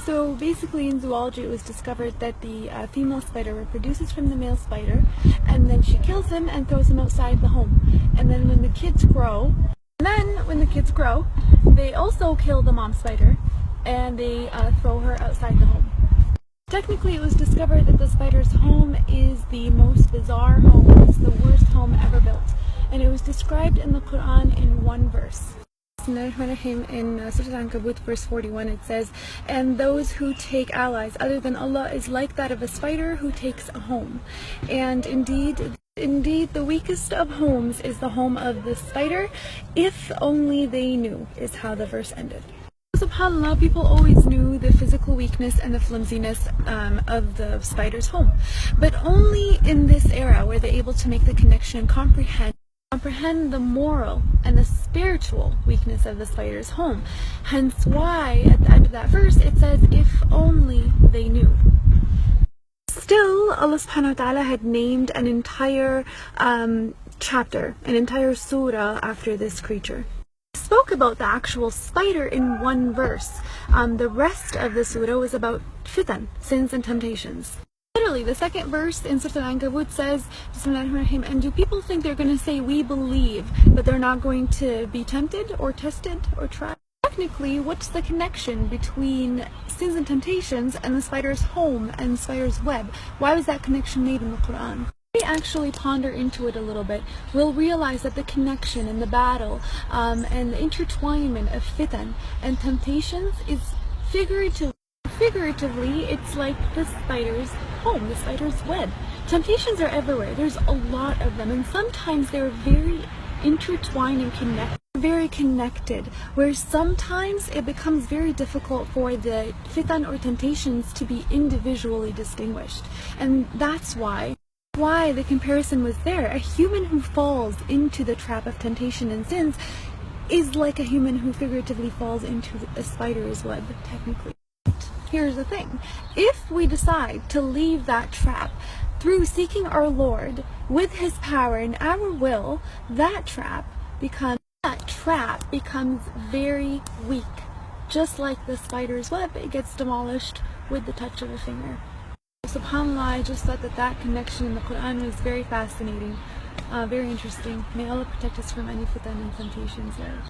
So basically in zoology it was discovered that the female spider reproduces from the male spider, and then she kills him and throws him outside the home. And then when the kids grow, they also kill the mom spider and they throw her outside the home. Technically it was discovered that the spider's home is the most bizarre home. It's the worst home ever built. And it was described in the Quran in one verse. In Surah Al-Ankabut verse 41 it says, "And those who take allies other than Allah is like that of a spider who takes a home. And indeed the weakest of homes is the home of the spider, if only they knew," is how the verse ended. SubhanAllah, people always knew the physical weakness and the flimsiness of the spider's home. But only in this era were they able to make the connection and comprehend the moral and the spiritual weakness of the spider's home. Hence why at the end of that verse it says, "If only they knew." Still, Allah subhanahu wa ta'ala had named an entire chapter, an entire surah after this creature. He spoke about the actual spider in one verse. The rest of the surah was about fitan, sins and temptations. Literally, the second verse in Surah Al-Ankabut says, "Bismillahirrahmanirrahim," and do people think they're going to say we believe, but they're not going to be tempted or tested or tried? Technically, what's the connection between sins and temptations and the spider's home and the spider's web? Why was that connection made in the Quran? If we actually ponder into it a little bit, we'll realize that the connection and the battle and the intertwinement of fitan and temptations is figuratively, it's like the spider's home, the spider's web. Temptations are everywhere. There's a lot of them, and sometimes they're very intertwined and connected, where sometimes it becomes very difficult for the fitan or temptations to be individually distinguished. And that's why the comparison was there. A human who falls into the trap of temptation and sins is like a human who figuratively falls into a spider's web, technically. Here's the thing, if we decide to leave that trap through seeking our Lord with His power and our will, that trap becomes very weak. Just like the spider's web, it gets demolished with the touch of a finger. SubhanAllah, I just thought that connection in the Quran was very fascinating, very interesting. May Allah protect us from any fitan and temptations there.